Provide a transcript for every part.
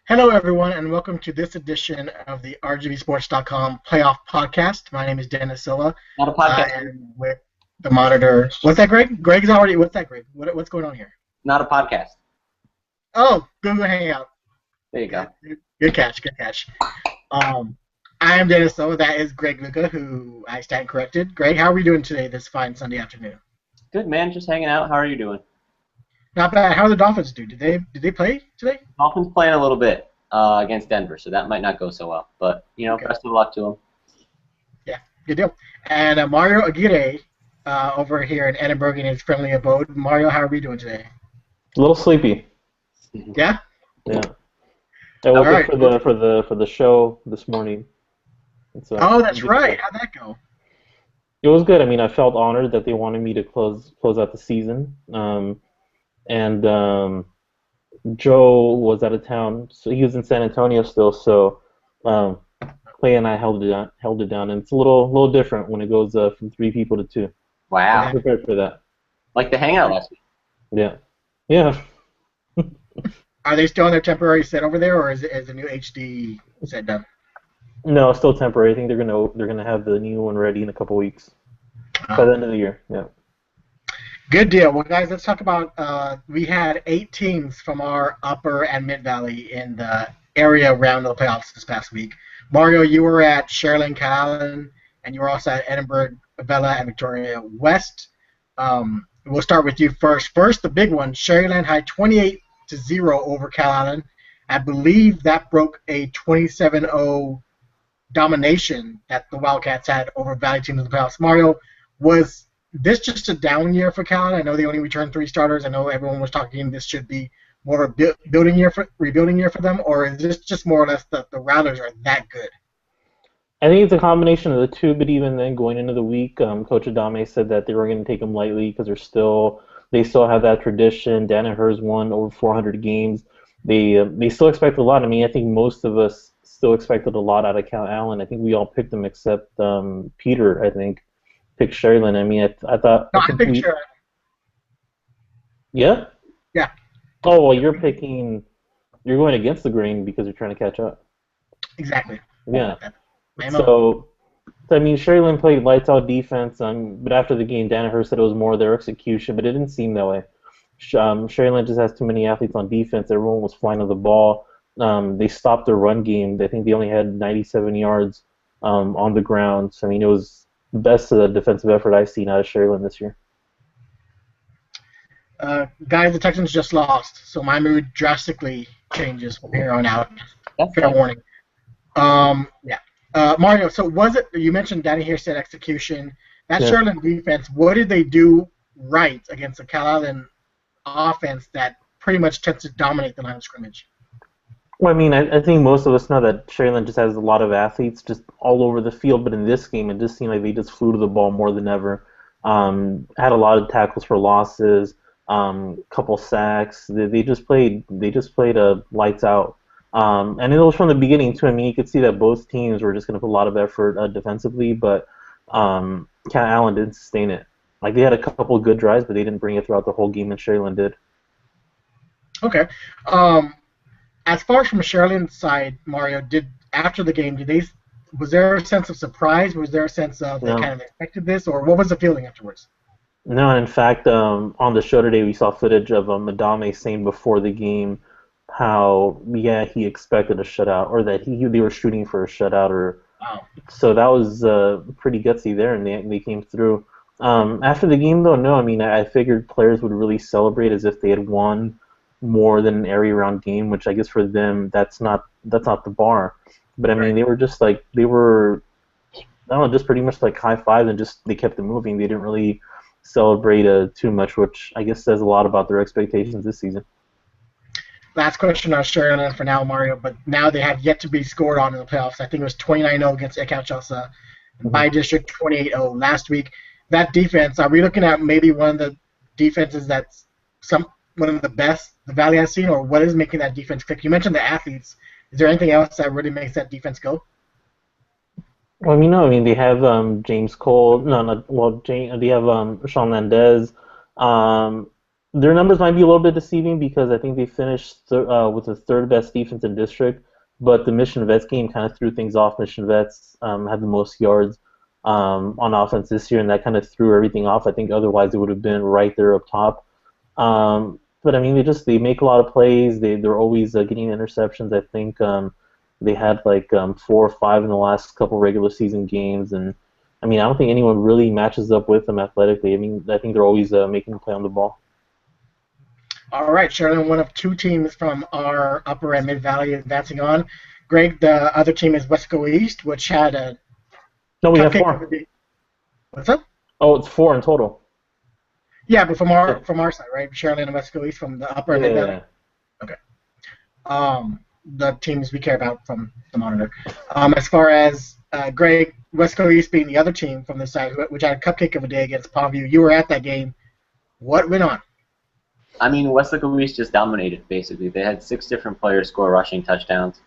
Hello, everyone, and welcome to this edition of the RGVSports.com playoff podcast. My name is Dennis Silva. Not a I podcast. am with the monitor. What's that, Greg? Greg's already. What's that, Greg? What's going on here? Not a podcast. Oh, Google Hangout. There you go. Good catch. Good catch. I am Dennis Silva. That is Greg Luca, who I stand corrected. Greg, how are we doing today? This fine Sunday afternoon. Good, man. Just hanging out. How are you doing? Not bad. How are the Dolphins do? Did they play today? Dolphins playing a little bit against Denver, so that might not go so well. But, Okay. best of luck to them. Yeah, good deal. And Mario Aguirre over here in Edinburgh in his friendly abode. Mario, how are we doing today? A little sleepy. Yeah. Yeah. I woke All right. up for the show this morning. Oh, that's right. How'd that go? It was good. I mean, I felt honored that they wanted me to close out the season. And Joe was out of town, so he was in San Antonio still. So Clay and I held it down, and it's a little different when it goes from 3 people to 2. Wow. I'm prepared for that. Like the hangout last week. Yeah. Yeah. Are they still on their temporary set over there, or is the new HD set done? No, still temporary. I think they're gonna have the new one ready in a couple weeks by the end of the year. Yeah. Good deal. Well, guys, let's talk about. We had 8 teams from our upper and mid valley in the area round of the playoffs this past week. Mario, you were at Sherilyn, Callan, and you were also at Edinburgh, Bella, and Victoria West. We'll start with you first. First, the big one. Sherilyn had 28-0 over Callan. I believe that broke a 27-0 domination that the Wildcats had over Valley teams in the playoffs. Mario, was this just a down year for Callan? I know they only returned 3 starters. I know everyone was talking this should be more of a rebuilding year for them, or is this just more or less the Rattlers are that good? I think it's a combination of the two, but even then, going into the week, Coach Adame said that they were going to take them lightly because they still have that tradition. Danaher's won over 400 games. They still expect a lot. I mean, I think most of us still expected a lot out of Cal Allen. I think we all picked them except Peter, I think, picked Sherilyn. I mean, I thought... No, I picked Sherilyn. Yeah? Yeah. Oh, well, you're going against the grain because you're trying to catch up. Exactly. Yeah. So I mean, Sherilyn played lights out defense, but after the game, Danaher said it was more their execution, but it didn't seem that way. Sherilyn just has too many athletes on defense. Everyone was flying to the ball. They stopped their run game. I think they only had 97 yards on the ground. So, I mean, it was the best defensive effort I've seen out of Sherilyn this year. Guys, the Texans just lost, so my mood drastically changes from here on out. That's Fair warning. Yeah. Mario, so was it, you mentioned Danny here said execution. That Sherilyn defense, what did they do right against the Cal Allen offense that pretty much tends to dominate the line of scrimmage? Well, I mean, I think most of us know that Sherilyn just has a lot of athletes just all over the field, but in this game, it just seemed like they just flew to the ball more than ever. Had a lot of tackles for losses, couple sacks. They just played lights out. And it was from the beginning, too. I mean, you could see that both teams were just going to put a lot of effort defensively, but Cal Allen didn't sustain it. Like, they had a couple of good drives, but they didn't bring it throughout the whole game, and Sherilyn did. Okay. As far as from Sherilyn's side, Mario, after the game, was there a sense of surprise? Was there a sense of they kind of expected this, or what was the feeling afterwards? No, and in fact, on the show today, we saw footage of Adame saying before the game how he expected a shutout, or that they were shooting for a shutout, or so that was pretty gutsy there, and they came through. After the game, though, no, I mean, I figured players would really celebrate as if they had won more than an area round game, which I guess for them that's not the bar. But I mean, they were just like just pretty much like high fives, and just they kept it moving. They didn't really celebrate too much, which I guess says a lot about their expectations this season. Last question on Sherilyn for now, Mario, but now they have yet to be scored on in the playoffs. I think it was 29-0 against Ekau Chelsea, and by district 28-0 last week. That defense, are we looking at maybe one of the defenses that's one of the best the Valley has seen, or what is making that defense click? You mentioned the athletes. Is there anything else that really makes that defense go? Well, they have James Cole. They have Sean Landez. Their numbers might be a little bit deceiving because I think they finished with the third best defense in district, but the Mission Vets game kind of threw things off. Mission Vets had the most yards on offense this year, and that kind of threw everything off. I think otherwise it would have been right there up top. But I mean, they make a lot of plays. They're always getting interceptions. I think they had like 4 or 5 in the last couple regular season games, and I mean, I don't think anyone really matches up with them athletically. I mean, I think they're always making a play on the ball. All right, Sherilyn, one of two teams from our upper and mid valley advancing on. Greg, the other team is Wesco East, which had a No, we have cupcake of 4. a day. What's up? Oh, it's 4 in total. Yeah, but from Yeah. our side, right? Sherilyn and Wesco East from the upper and Yeah, mid yeah, valley. yeah. Okay. The teams we care about from the monitor. As far as Greg, Wesco East being the other team from this side, which had a cupcake of a day against Palmview, you were at that game. What went on? I mean, Westlake Luis just dominated, basically. They had 6 different players score rushing touchdowns.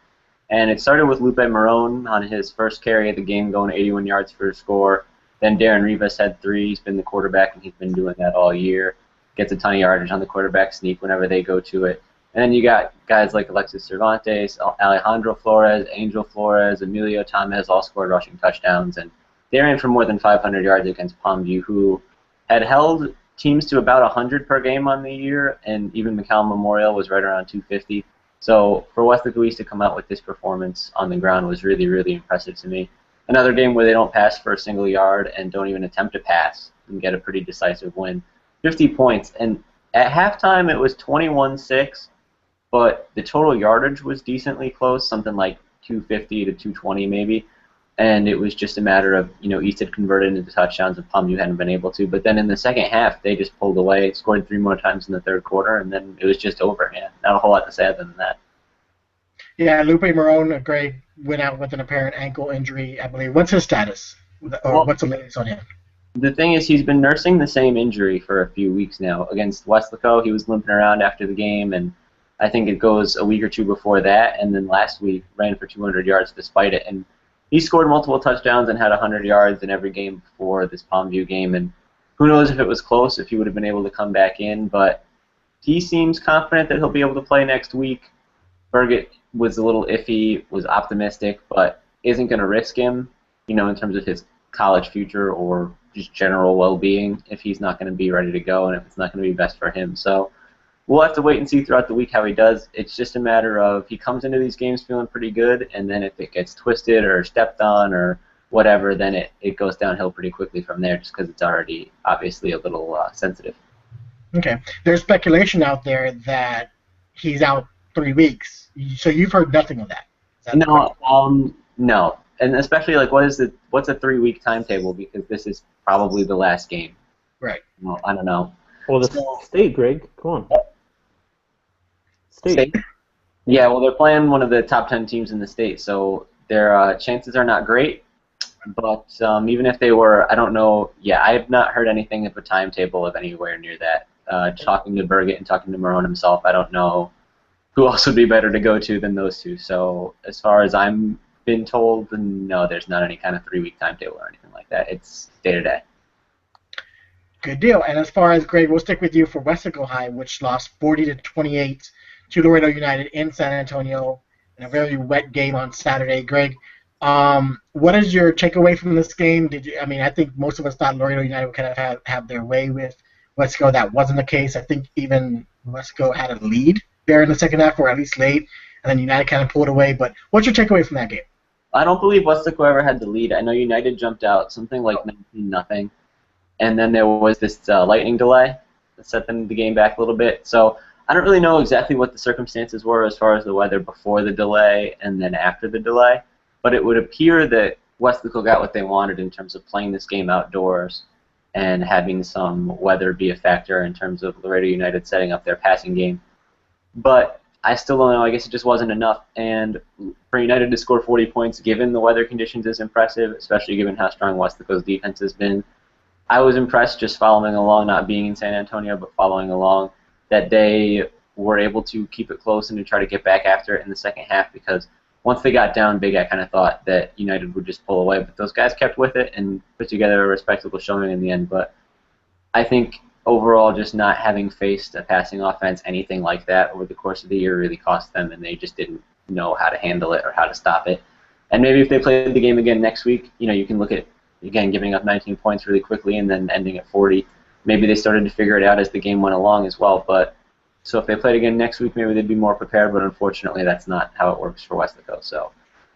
And it started with Lupe Marone on his first carry of the game going 81 yards for a score. Then Darren Rivas had 3. He's been the quarterback, and he's been doing that all year. Gets a ton of yardage on the quarterback sneak whenever they go to it. And then you got guys like Alexis Cervantes, Alejandro Flores, Angel Flores, Emilio Tamez all scored rushing touchdowns. And they ran for more than 500 yards against Palmview, who had held teams to about 100 per game on the year, and even McCallum Memorial was right around 250. So for Westlake East to come out with this performance on the ground was really, really impressive to me. Another game where they don't pass for a single yard and don't even attempt to pass and get a pretty decisive win. 50 points. And at halftime it was 21-6, but the total yardage was decently close, something like 250 to 220 maybe. And it was just a matter of, East had converted into touchdowns and Palmview hadn't been able to. But then in the second half, they just pulled away, scored 3 more times in the third quarter, and then it was just over. Yeah, not a whole lot to say other than that. Yeah, Lupe Marone, Greg, went out with an apparent ankle injury, I believe. What's his status? Or what's the latest on him? The thing is, he's been nursing the same injury for a few weeks now. Against Westlaco, he was limping around after the game, and I think it goes a week or two before that, and then last week ran for 200 yards despite it. And he scored multiple touchdowns and had 100 yards in every game before this Palmview game, and who knows if it was close, if he would have been able to come back in, but he seems confident that he'll be able to play next week. Burgett was a little iffy, was optimistic, but isn't going to risk him, in terms of his college future or just general well-being if he's not going to be ready to go and if it's not going to be best for him. So we'll have to wait and see throughout the week how he does. It's just a matter of he comes into these games feeling pretty good, and then if it gets twisted or stepped on or whatever, then it goes downhill pretty quickly from there just because it's already obviously a little sensitive. Okay. There's speculation out there that he's out 3 weeks. So you've heard nothing of that? No. And especially, what's a 3-week timetable? Because this is probably the last game. Right. Well, I don't know. Well, the state, Greg. Come on. State. Yeah, well, they're playing one of the top 10 teams in the state, so their chances are not great. But even if they were, I don't know. Yeah, I have not heard anything of a timetable of anywhere near that. Talking to Burgett and talking to Marone himself, I don't know who else would be better to go to than those two. So as far as I'm been told, no, there's not any kind of 3-week timetable or anything like that. It's day to day. Good deal. And as far as Greg, we'll stick with you for Wesco High, which lost 40-28 to Laredo United in San Antonio in a very wet game on Saturday. Greg, what is your takeaway from this game? I think most of us thought Laredo United would kind of have their way with Wesco. That wasn't the case. I think even Wesco had a lead there in the second half, or at least late, and then United kind of pulled away. But what's your takeaway from that game? I don't believe Wesco ever had the lead. I know United jumped out something like 19-0, and then there was this lightning delay that set the game back a little bit. So I don't really know exactly what the circumstances were as far as the weather before the delay and then after the delay, but it would appear that Wesco got what they wanted in terms of playing this game outdoors and having some weather be a factor in terms of Laredo United setting up their passing game. But I still don't know. I guess it just wasn't enough. And for United to score 40 points given the weather conditions is impressive, especially given how strong Wesco's defense has been. I was impressed just following along, not being in San Antonio, but following along, that they were able to keep it close and to try to get back after it in the second half, because once they got down big, I kind of thought that United would just pull away. But those guys kept with it and put together a respectable showing in the end. But I think overall just not having faced a passing offense, anything like that over the course of the year really cost them, and they just didn't know how to handle it or how to stop it. And maybe if they play the game again next week, you can look at, again, giving up 19 points really quickly and then ending at 40. Maybe they started to figure it out as the game went along as well. But so if they played again next week, maybe they'd be more prepared, but unfortunately that's not how it works for Westlaco. So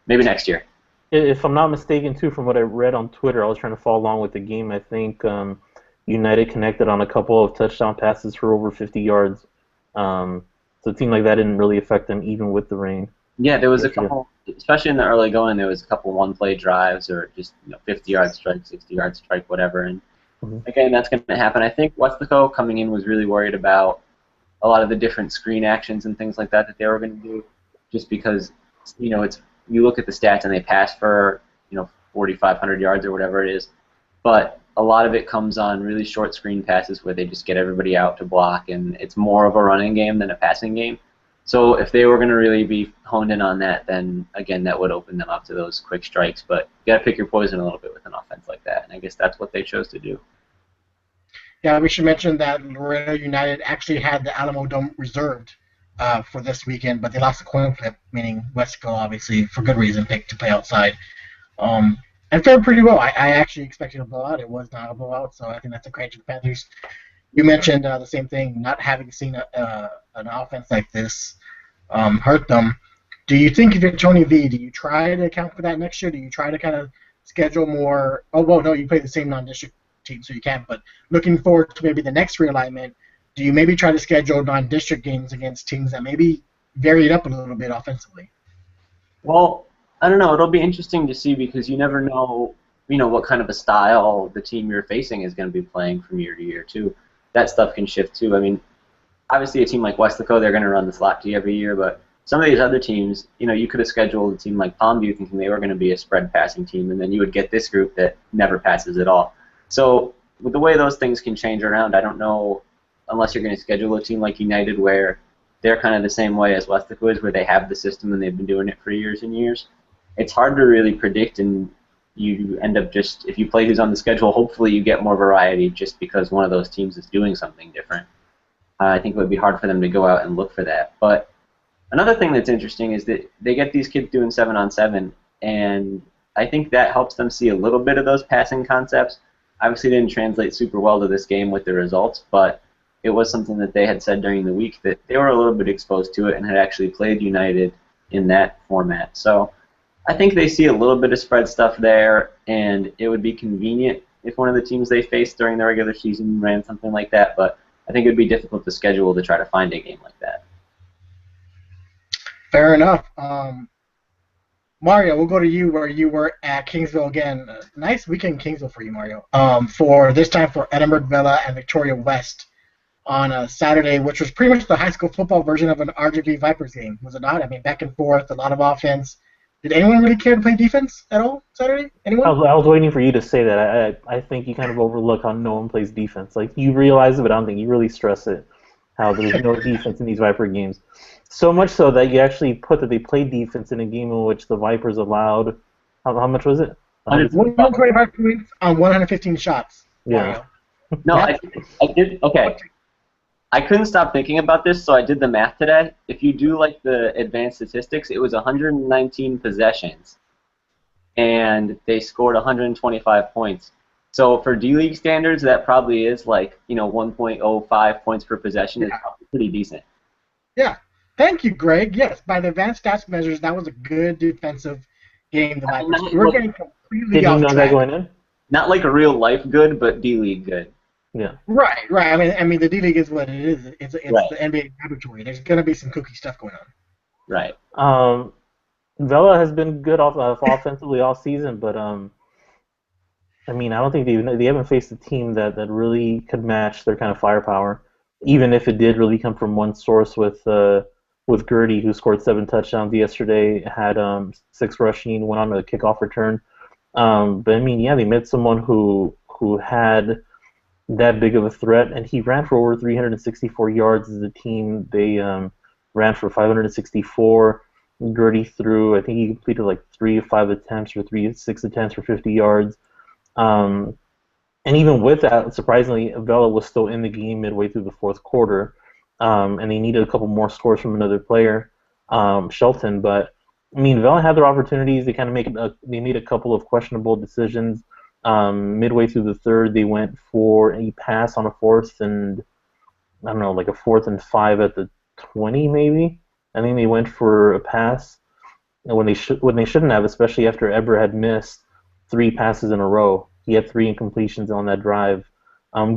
maybe next year. If I'm not mistaken, too, from what I read on Twitter, I was trying to follow along with the game. I think United connected on a couple of touchdown passes for over 50 yards. So it seemed like that didn't really affect them even with the rain. Yeah, there was a couple, especially in the early going, there was a couple one-play drives or just 50-yard strike, 60-yard strike, whatever. And again, that's going to happen. I think Westlaco coming in was really worried about a lot of the different screen actions and things like that they were going to do, just because it's, you look at the stats and they pass for 4,500 yards or whatever it is, but a lot of it comes on really short screen passes where they just get everybody out to block, and it's more of a running game than a passing game. So if they were going to really be honed in on that, then again that would open them up to those quick strikes. But you got to pick your poison a little bit with an offense like that, and I guess that's what they chose to do. Yeah, we should mention that Laredo United actually had the Alamo Dome reserved for this weekend, but they lost a coin flip, meaning Westco, obviously, for good reason, picked to play outside. And fared pretty well. I actually expected a blowout. It was not a blowout, so I think that's a credit to the Panthers. You mentioned the same thing, not having seen an offense like this hurt them. Do you think if you're Tony V, do you try to account for that next year? Do you try to kind of schedule more? Oh, well, no, you play the same non-district team, so you can't. But looking forward to maybe the next realignment, do you maybe try to schedule non-district games against teams that maybe vary it up a little bit offensively? Well, I don't know. It'll be interesting to see because you never know, what kind of a style the team you're facing is going to be playing from year to year, too. That stuff can shift, too. I mean, obviously a team like Westlaco, they're going to run the slot D every year, but some of these other teams, you could have scheduled a team like Palmview thinking they were going to be a spread passing team, and then you would get this group that never passes at all. So with the way those things can change around, I don't know, unless you're going to schedule a team like United where they're kind of the same way as Westlaco is, where they have the system and they've been doing it for years and years. It's hard to really predict, and you end up just, if you play who's on the schedule, hopefully you get more variety just because one of those teams is doing something different. I think it would be hard for them to go out and look for that. But another thing that's interesting is that they get these kids doing 7-on-7, and I think that helps them see a little bit of those passing concepts. Obviously didn't translate super well to this game with the results, but it was something that they had said during the week that they were a little bit exposed to it and had actually played United in that format. So I think they see a little bit of spread stuff there, and it would be convenient if one of the teams they faced during the regular season ran something like that, but I think it would be difficult to schedule to try to find a game like that. Fair enough. Mario, we'll go to you where you were at Kingsville again. Nice weekend in Kingsville for you, Mario. For this time for Edinburgh Villa and Victoria West on a Saturday, which was pretty much the high school football version of an RGV Vipers game, was it not? I mean, back and forth, a lot of offense. Did anyone really care to play defense at all Saturday? Anyone? I was waiting for you to say that. I think you kind of overlook how no one plays defense. Like, you realize it, but I don't think you really stress it, how there's no defense in these Viper games. So much so that you actually put that they played defense in a game in which the Vipers allowed, how much was it? 125 points on 115 shots. Yeah. No, I did. Okay. I couldn't stop thinking about this, so I did the math today. If you do like the advanced statistics, it was 119 possessions, and they scored 125 points. So for D-League standards, that probably is like 1.05 points per possession. Is probably pretty decent. Yeah. Thank you, Greg. Yes, by the advanced stats measures, that was a good defensive game. The Vipers. We're getting completely off track. Did you know that going in? Not like a real life good, but D-League good. Yeah. Right. I mean, the D-League is what it is. It's right. The NBA laboratory. There's going to be some kooky stuff going on. Right. Vela has been good offensively all season, but I mean, I don't think they haven't faced a team that really could match their kind of firepower, even if it did really come from one source with Gertie, who scored 7 touchdowns yesterday, had 6 rushing, went on a kickoff return. But I mean, yeah, they met someone who had that big of a threat, and he ran for over 364 yards as a team. They ran for 564. Gertie threw, I think he completed like 3 of 5 attempts or 3 of 6 attempts for 50 yards. And And even with that, surprisingly, Vela was still in the game midway through the fourth quarter, and they needed a couple more scores from another player, Shelton. But I mean, Vela had their opportunities. They kind of they made a couple of questionable decisions. Midway through the third, they went for a pass on a fourth and I don't know, like a 4th and 5 at the 20 maybe. I think they went for a pass when they shouldn't have, especially after Eber had missed 3 passes in a row. He had 3 incompletions on that drive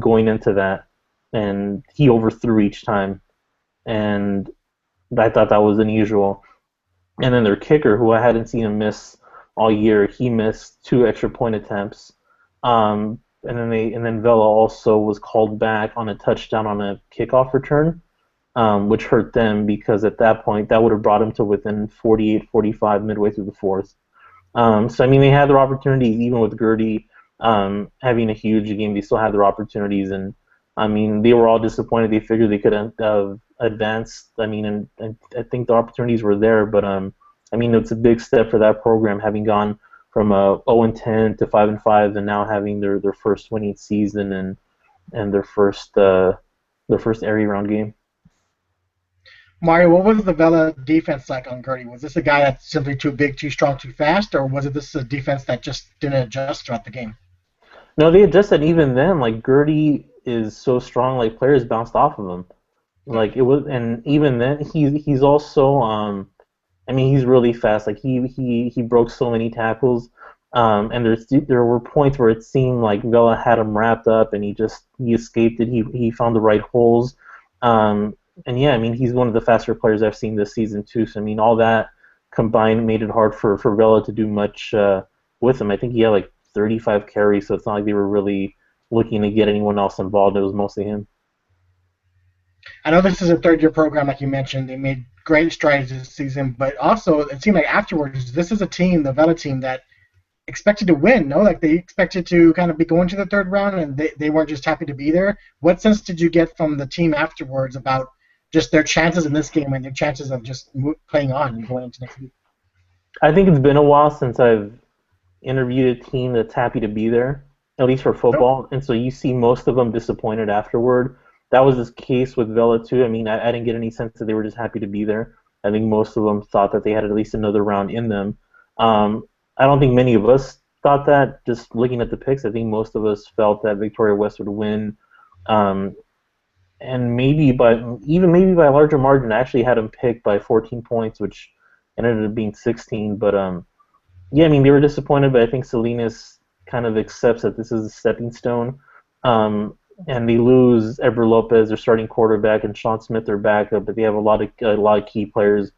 going into that, and he overthrew each time. And I thought that was unusual. And then their kicker, who I hadn't seen him miss all year, he missed 2 extra point attempts. And then Vela also was called back on a touchdown on a kickoff return, which hurt them because at that point that would have brought them to within 48-45 midway through the fourth. So I mean, they had their opportunities even with Gertie having a huge game. They still had their opportunities, and I mean, they were all disappointed. They figured they could have advanced. I mean, and I think the opportunities were there, but I mean, it's a big step for that program having gone from 0-10 to 5-5, and now having their first winning season and their first area round game. Mario, what was the Vela defense like on Gertie? Was this a guy that's simply too big, too strong, too fast, or was it this a defense that just didn't adjust throughout the game? No, they adjusted even then. Like Gertie is so strong, like players bounced off of him. Like it was, and even then he's also I mean, he's really fast. Like he broke so many tackles, and there were points where it seemed like Vela had him wrapped up, and he escaped it. He found the right holes, and yeah, I mean, he's one of the faster players I've seen this season too. So I mean, all that combined made it hard for Vela to do much with him. I think he had like 35 carries, so it's not like they were really looking to get anyone else involved. It was mostly him. I know this is a third-year program, like you mentioned. They made great strides this season, but also it seemed like afterwards, this is a team, the Vela team, that expected to win, no? Like they expected to kind of be going to the third round, and they weren't just happy to be there. What sense did you get from the team afterwards about just their chances in this game and their chances of just playing on and going into next week? I think it's been a while since I've interviewed a team that's happy to be there, at least for football, and so you see most of them disappointed afterward. That was the case with Vela too. I mean, I didn't get any sense that they were just happy to be there. I think most of them thought that they had at least another round in them. I don't think many of us thought that. Just looking at the picks, I think most of us felt that Victoria West would win, and maybe by a larger margin. I actually had them picked by 14 points, which ended up being 16. But yeah, I mean, they were disappointed, but I think Salinas kind of accepts that this is a stepping stone. And they lose Ever Lopez, their starting quarterback, and Sean Smith, their backup, but they have a lot of key players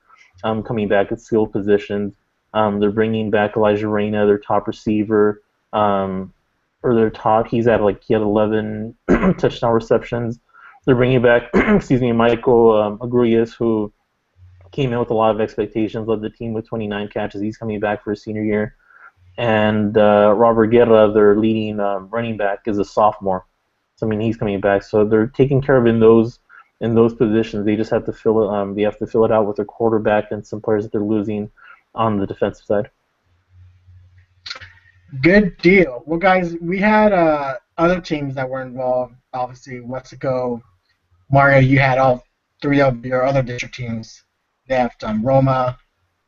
coming back at skill positions. They're bringing back Elijah Reyna, their top receiver, he had 11 touchdown receptions. They're bringing back, Michael Agruias, who came in with a lot of expectations, led the team with 29 catches. He's coming back for his senior year. And Robert Guerra, their leading running back, is a sophomore. So I mean, he's coming back. So they're taking care of in those positions. They just have to fill it. They have to fill it out with their quarterback and some players that they're losing on the defensive side. Good deal. Well, guys, we had other teams that were involved. Obviously, Wesco, Mario, you had all 3 of your other district teams left. Roma,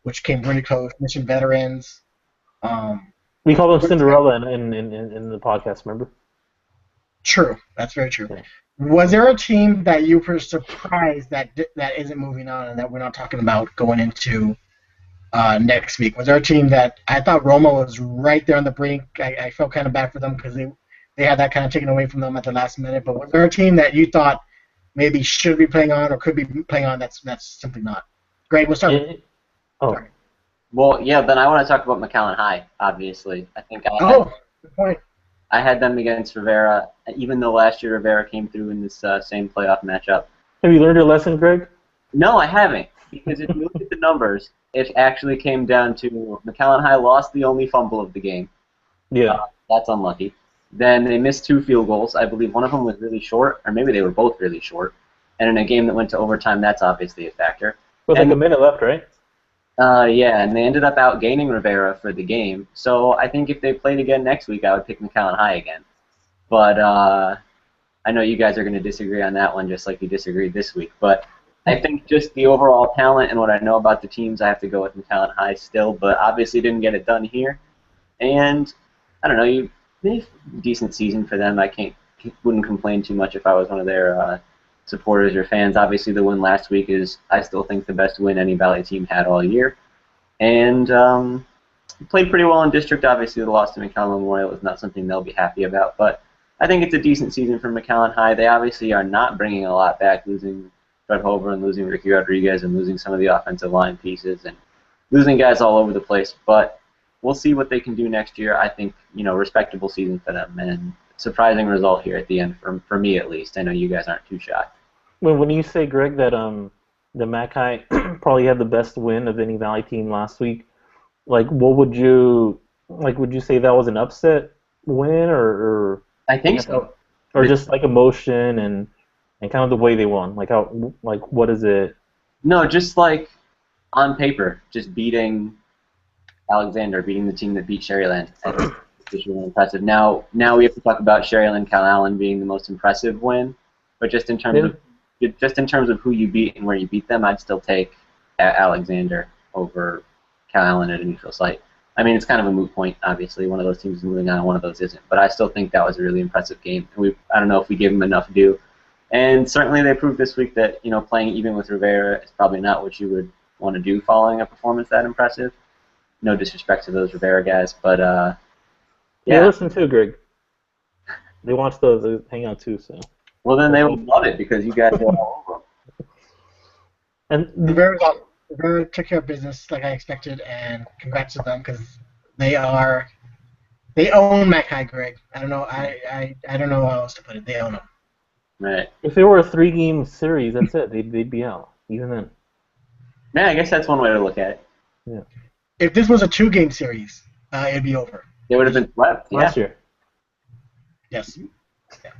which came really close. Mission Veterans. We call them Cinderella in the podcast. Remember? True. That's very true. Yeah. Was there a team that you were surprised that isn't moving on and that we're not talking about going into next week? Was there a team that I thought Roma was right there on the brink? I felt kind of bad for them because they had that kind of taken away from them at the last minute. But was there a team that you thought maybe should be playing on or could be playing on that's simply not? Great. We'll start. Sorry. Well, yeah. Then I want to talk about McAllen High. Obviously, I think. Good point. I had them against Rivera, even though last year Rivera came through in this same playoff matchup. Have you learned your lesson, Greg? No, I haven't. Because if you look at the numbers, it actually came down to McAllen High lost the only fumble of the game. Yeah. That's unlucky. Then they missed 2 field goals. I believe one of them was really short, or maybe they were both really short. And in a game that went to overtime, that's obviously a factor. With like a minute left, right? Yeah, and they ended up outgaining Rivera for the game. So I think if they played again next week, I would pick McAllen High again. But I know you guys are going to disagree on that one, just like you disagreed this week. But I think just the overall talent and what I know about the teams, I have to go with McAllen High still. But obviously didn't get it done here. And I don't know, decent season for them. Wouldn't complain too much if I was one of their supporters or fans. Obviously, the win last week is, I still think, the best win any Valley team had all year. And played pretty well in district. Obviously, the loss to McAllen Memorial is not something they'll be happy about, but I think it's a decent season for McAllen High. They obviously are not bringing a lot back, losing Fred Hover and losing Ricky Rodriguez and losing some of the offensive line pieces and losing guys all over the place. But we'll see what they can do next year. I think, respectable season for them and surprising result here at the end for me at least. I know you guys aren't too shocked. When you say, Greg, that the Mackay probably had the best win of any Valley team last week, like what would you say that was an upset win or I think so. Or just like emotion and kind of the way they won, like what is it? No, just like on paper, just beating Alexander, beating the team that beat Sherryland. It's really impressive. Now we have to talk about Sherryland Cal Allen being the most impressive win, but just in terms of who you beat and where you beat them, I'd still take Alexander over Cal Allen at a neutral site. I mean, it's kind of a moot point, obviously. One of those teams is moving on, one of those isn't. But I still think that was a really impressive game. I don't know if we give them enough due. And certainly they proved this week that, playing even with Rivera is probably not what you would want to do following a performance that impressive. No disrespect to those Rivera guys, but yeah. They listen too, Greg. They watch those Hangout too, so. Well, then they will love it because you guys are all over them. And Rivera took care of business like I expected, and congrats to them because they own Mackay, Greg. I don't know. I don't know how else to put it. They own them. Right. If it were a 3-game series, that's it. They'd be out even then. Yeah, I guess that's one way to look at it. Yeah. If this was a 2-game series, it'd be over. They would have been swept. Last year. Yes.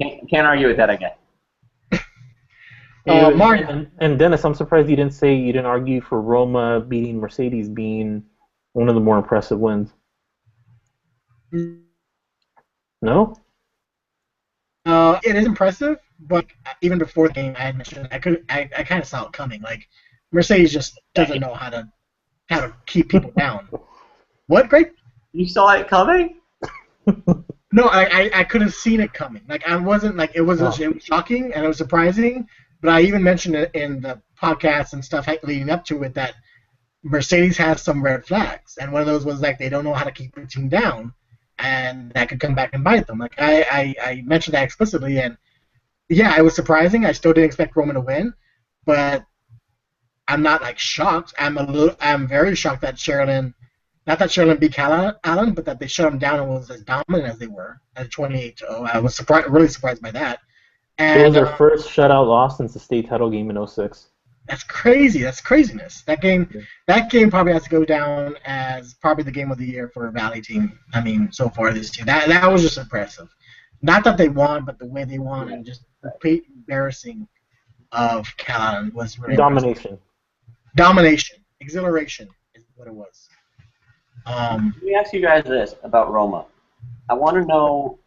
Can't argue with that, I guess. Mario. And Dennis, I'm surprised you didn't argue for Roma beating Mercedes being one of the more impressive wins. No? It is impressive, but even before the game, I had mentioned I kind of saw it coming. Like Mercedes just doesn't know how to keep people down. What, Greg? You saw it coming? No, I could have seen it coming. Like I wasn't like it was shocking and it was surprising. But I even mentioned it in the podcast and stuff leading up to it that Mercedes has some red flags, and one of those was like they don't know how to keep the team down, and that could come back and bite them. Like I mentioned that explicitly, and yeah, it was surprising. I still didn't expect Roman to win, but I'm not like shocked. I'm very shocked that Sherryland, not that Sherryland beat Cal Allen, but that they shut them down and was as dominant as they were at 28-0. I was really surprised by that. And, it was their first shutout loss since the state title game in 06. That's crazy. That's craziness. That game probably has to go down as probably the game of the year for a Valley team. I mean, so far this year. That was just impressive. Not that they won, but the way they won and just complete embarrassing of Cal Allen was really domination. Impressive. Domination. Exhilaration is what it was. Let me ask you guys this about Roma. I want to know,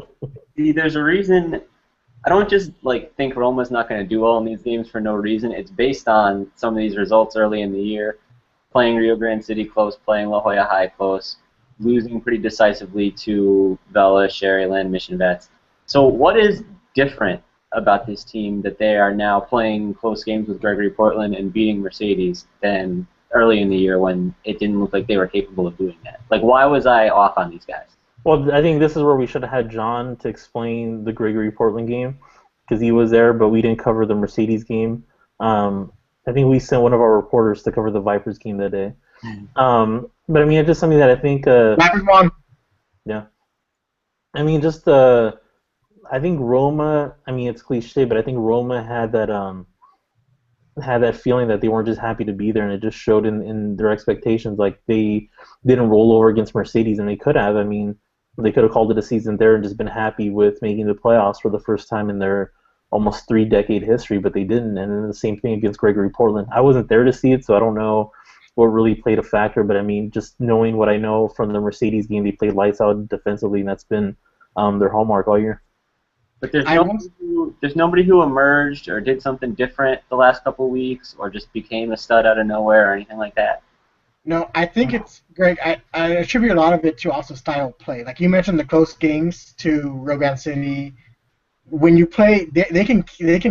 there's a reason. I don't just think Roma's not going to do well in these games for no reason. It's based on some of these results early in the year, playing Rio Grande City close, playing La Jolla High close, losing pretty decisively to Vela, Sherryland, Mission Vets. So what is different about this team that they are now playing close games with Gregory Portland and beating Mercedes than early in the year when it didn't look like they were capable of doing that? Why was I off on these guys? Well, I think this is where we should have had John to explain the Gregory Portland game because he was there, but we didn't cover the Mercedes game. I think we sent one of our reporters to cover the Vipers game that day. But I mean, it's just something that I think. Vipers won. Yeah. I mean, just I think Roma. I mean, it's cliche, but I think Roma had that feeling that they weren't just happy to be there, and it just showed in their expectations. Like they didn't roll over against Mercedes, and they could have. I mean, they could have called it a season there and just been happy with making the playoffs for the first time in their almost 3-decade history, but they didn't. And then the same thing against Gregory Portland. I wasn't there to see it, so I don't know what really played a factor. But I mean, just knowing what I know from the Mercedes game, they played lights out defensively, and that's been their hallmark all year. But there's I was nobody who emerged or did something different the last couple of weeks, or just became a stud out of nowhere or anything like that. No, I think it's Greg. I attribute a lot of it to also style of play. Like you mentioned, the close games to Rogan City. When you play, they can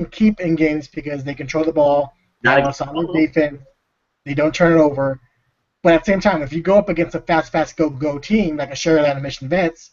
keep in games because they control the ball. They Not have a against solid Buffalo. defense. They don't turn it over. But at the same time, if you go up against a fast go team like a Sherland and Mission Vets,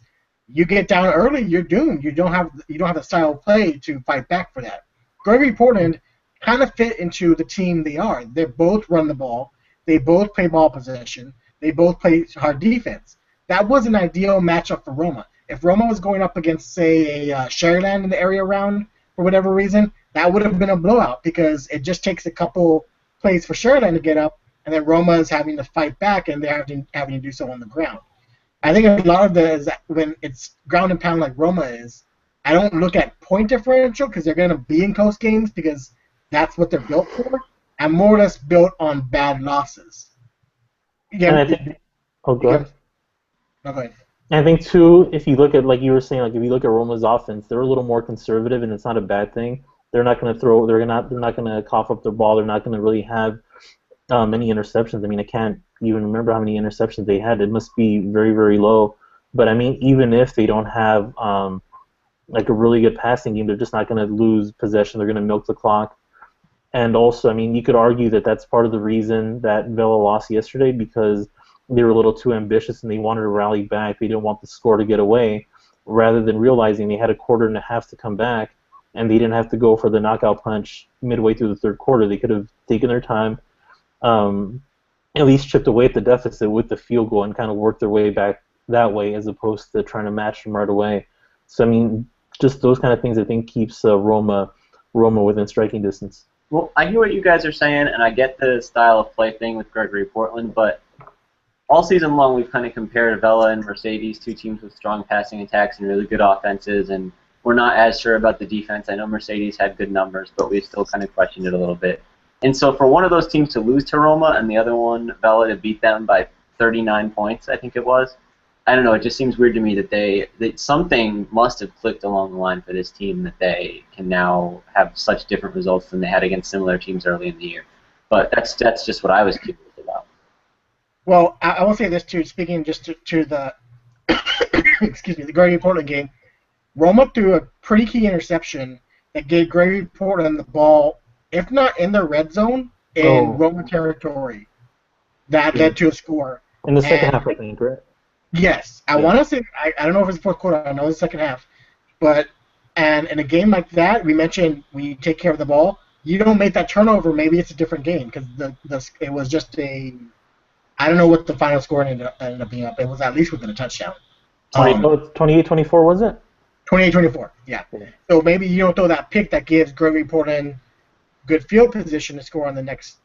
you get down early, you're doomed. You don't have the style of play to fight back for that. Gregory Portland kind of fit into the team they are. They both run the ball. They both play ball possession. They both play hard defense. That was an ideal matchup for Roma. If Roma was going up against, say, a Sherland in the area around for whatever reason, that would have been a blowout because it just takes a couple plays for Sherland to get up, and then Roma is having to fight back, and they're having to do so on the ground. I think a lot of that is that when it's ground and pound like Roma is, I don't look at point differential because they're going to be in close games because that's what they're built for. I'm more or less built on bad losses. And Again, I think, oh, go again, ahead. no, go ahead. And I think too, if you look at like you were saying, like if you look at Roma's offense, they're a little more conservative, and it's not a bad thing. They're not going to throw. They're not going to cough up their ball. They're not going to really have many interceptions. I mean, I can't even remember how many interceptions they had. It must be very, very low. But I mean, even if they don't have like a really good passing game, they're just not going to lose possession. They're going to milk the clock. And also, I mean, you could argue that that's part of the reason that Villa lost yesterday because they were a little too ambitious and they wanted to rally back. They didn't want the score to get away, rather than realizing they had a quarter and a half to come back, and they didn't have to go for the knockout punch midway through the third quarter. They could have taken their time, um, at least chipped away at the deficit with the field goal and kind of worked their way back that way, as opposed to trying to match them right away. So I mean, just those kind of things I think keeps Roma within striking distance. Well, I hear what you guys are saying, and I get the style of play thing with Gregory Portland, but all season long we've kind of compared Vela and Mercedes, two teams with strong passing attacks and really good offenses, and we're not as sure about the defense. I know Mercedes had good numbers, but we still kind of questioned it a little bit. And so for one of those teams to lose to Roma and the other one, Vela, to beat them by 39 points, I think it was, I don't know, it just seems weird to me that something must have clicked along the line for this team that they can now have such different results than they had against similar teams early in the year. But that's just what I was curious about. Well, I will say this too. Speaking just to the excuse me, the Gregory Portland game, Roma threw a pretty key interception that gave Gregory Portland the ball, if not in the red zone, in Oh, Roma territory. That led to a score. in the second And half, I think, right? yes, I Yeah. want to say I don't know if it's the fourth quarter. I know it's the second half, but and in a game like that, we mentioned we take care of the ball. You don't make that turnover, maybe it's a different game because it was just a I don't know what the final score ended up being up. It was at least within a touchdown. 20, Oh, it's 28-24, was it? 28-24, yeah. Yeah. So maybe you don't throw that pick that gives Gregory Portland good field position to score on the next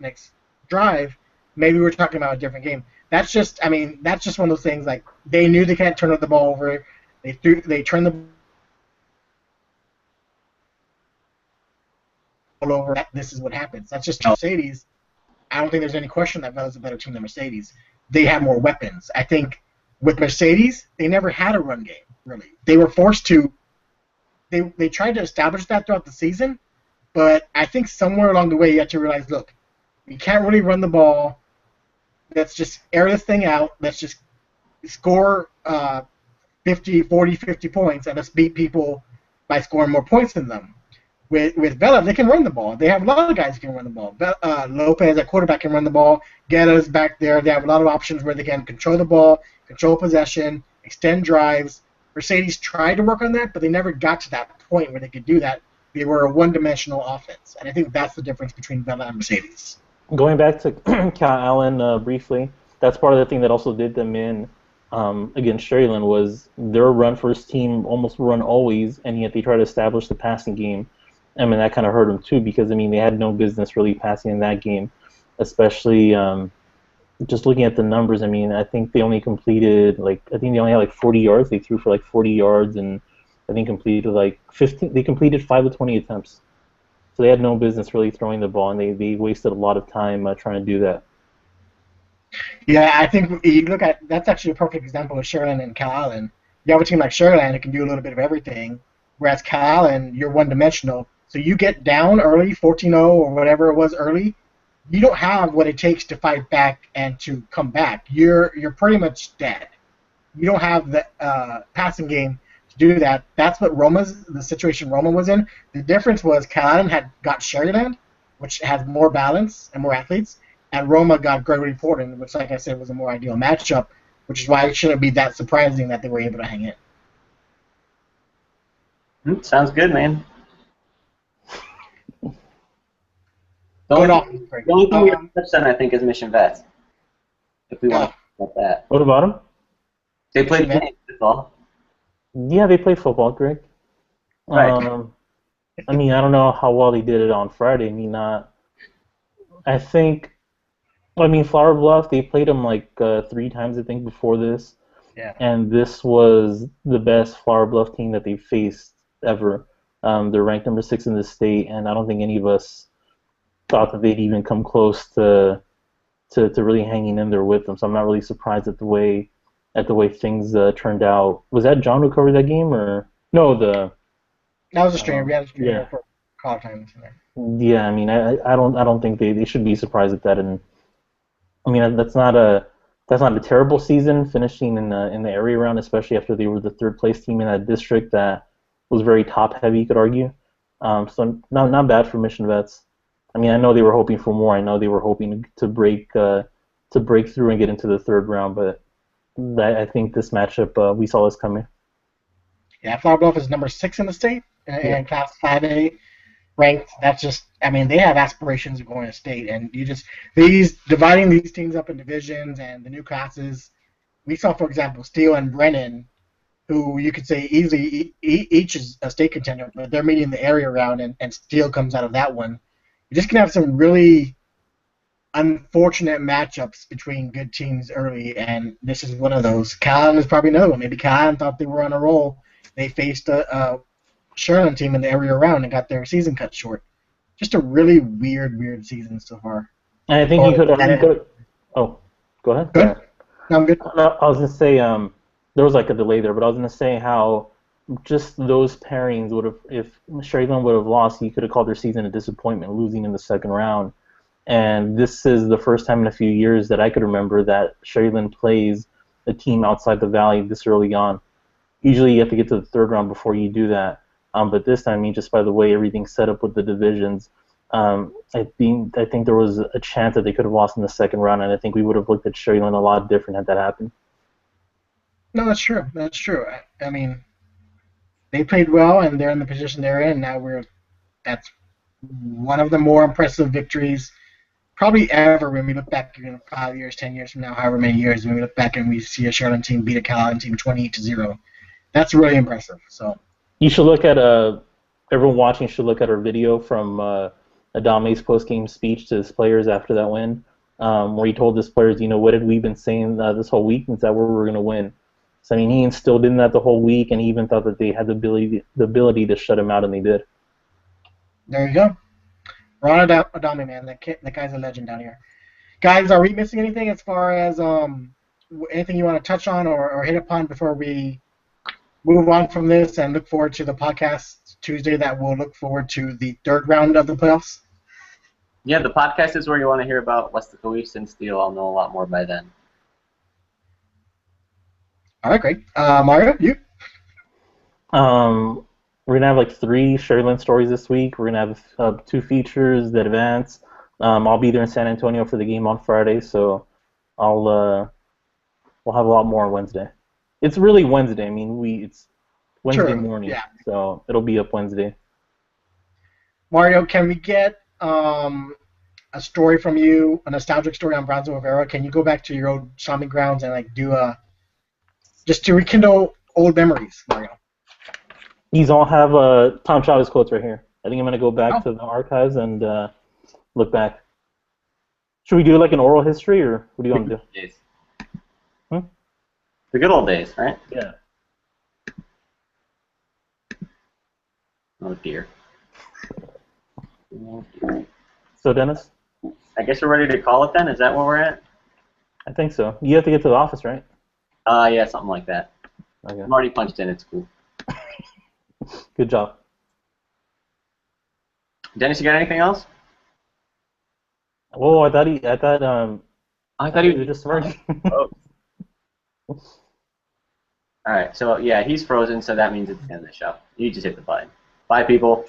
drive. Maybe we're talking about a different game. That's just one of those things. Like they knew they can't turn the ball over. They turned the ball over. This is what happens. That's just Mercedes. I don't think there's any question that Vela's a better team than Mercedes. They have more weapons. I think with Mercedes, they never had a run game, really. They were forced to. They tried to establish that throughout the season, but I think somewhere along the way you have to realize, look, we can't really run the ball. Let's just air this thing out. Let's just score 50, 40, 50 points, and let's beat people by scoring more points than them. With Vela, they can run the ball. They have a lot of guys who can run the ball. Lopez, at quarterback, can run the ball. Guetta's back there. They have a lot of options where they can control the ball, control possession, extend drives. Mercedes tried to work on that, but they never got to that point where they could do that. They were a one-dimensional offense, and I think that's the difference between Vela and Mercedes. Going back to Cal Allen briefly, that's part of the thing that also did them in against Sherryland was their run first team almost run always, and yet they try to establish the passing game. I mean, that kind of hurt them too because, I mean, they had no business really passing in that game, especially just looking at the numbers. I mean, I think they only completed, I think they only had 40 yards. They threw for 40 yards and I think completed 15. They completed 5 of 20 attempts. So they had no business really throwing the ball, and they wasted a lot of time trying to do that. Yeah, I think you look at that's actually a perfect example of Sherland and Cal Allen. You have a team like Sherland that can do a little bit of everything. whereas Cal Allen, you're one-dimensional. So you get down early, 14-0 or whatever it was early, you don't have what it takes to fight back and to come back. You're pretty much dead. You don't have the passing game to do that. That's what the situation Roma was in. The difference was Cal Allen had got Sherryland, which has more balance and more athletes, and Roma got Gregory Portland, which, like I said, was a more ideal matchup, which is why it shouldn't be that surprising that they were able to hang in. Sounds good, man. The Going off. only thing we haven't touched on, I think, is Mission Vets. If we want to talk about that. What about them? They played football. Yeah, they play football, Greg. Right. I mean, I don't know how well they did it on Friday. I mean, Flower Bluff, they played them like 3 times, I think, before this. Yeah. And this was the best Flower Bluff team that they faced ever. They're ranked number 6 in the state, and I don't think any of us thought that they'd even come close to really hanging in there with them. So I'm not really surprised at the way things turned out. Was that John who covered that game, or no? That was a streamer. We had a streamer for call time. Yeah, I mean, I don't think they should be surprised at that. And I mean, that's not a terrible season finishing in the area round, especially after they were the 3rd place team in that district that was very top heavy, you could argue. So not bad for Mission Vets. I mean, I know they were hoping for more. I know they were hoping to break through and get into the 3rd round, but I think this matchup, we saw this coming. Yeah, Flower Bluff is number 6 in the state, and Class 5A ranked. That's just, I mean, they have aspirations of going to state, and dividing these teams up in divisions and the new classes. We saw, for example, Steele and Brennan, who you could say easily each is a state contender, but they're meeting the area round, and Steele comes out of that one. You're just gonna have some really unfortunate matchups between good teams early, and this is one of those. Cal Allen is probably another one. Maybe Cal Allen thought they were on a roll. They faced a Sherland team in the area round and got their season cut short. Just a really weird season so far. And I think you could. Oh, go ahead. Good. No, I'm good. I was gonna say there was like a delay there, but I was gonna say how just those pairings would have, if Sherland would have lost, he could have called their season a disappointment, losing in the 2nd round. And this is the first time in a few years that I could remember that Sherland plays a team outside the Valley this early on. Usually you have to get to the 3rd round before you do that. But this time, I mean, just by the way everything's set up with the divisions, I think there was a chance that they could have lost in the 2nd round, and I think we would have looked at Sherland a lot different had that happened. No, that's true. That's true. I mean, they played well, and they're in the position they're in. Now that's one of the more impressive victories probably ever when we look back 5 years, 10 years from now, however many years, when we look back and we see a Sherland team beat a Cal Allen team 28-0. That's really impressive. So you should look at everyone watching should look at our video from Adame's post-game speech to his players after that win, where he told his players, what had we been saying this whole week, is that we were going to win. So I mean, he instilled in that the whole week, and he even thought that they had the ability to shut him out, and they did. There you go. Ron Adame, man, that guy's a legend down here. Guys, are we missing anything as far as anything you want to touch on or hit upon before we move on from this and look forward to the podcast Tuesday that will look forward to the 3rd round of the playoffs? Yeah, the podcast is where you want to hear about Westica East and Steel. I'll know a lot more by then. All right, great. Mario, you? We're going to have like 3 Sherland stories this week. We're going to have 2 features that advance. I'll be there in San Antonio for the game on Friday, so we'll have a lot more on Wednesday. It's really Wednesday. I mean, it's Wednesday morning, so it'll be up Wednesday. Mario, can we get a story from you, a nostalgic story on Bronzo Rivera? Can you go back to your old stomping grounds and just to rekindle old memories, Mario? These all have Tom Chavez quotes right here. I think I'm going to go back to the archives and look back. Should we do like an oral history, or what do you want to do? The good old days, right? Yeah. Oh, dear. So, Dennis? I guess we're ready to call it then? Is that where we're at? I think so. You have to get to the office, right? Yeah, something like that. Okay. I'm already punched in. It's cool. Good job. Dennis, you got anything else? Oh, I thought I thought he he was was just smirking. Oh. All right, so yeah, he's frozen, so that means it's the end of the show. You just hit the button. Bye, people.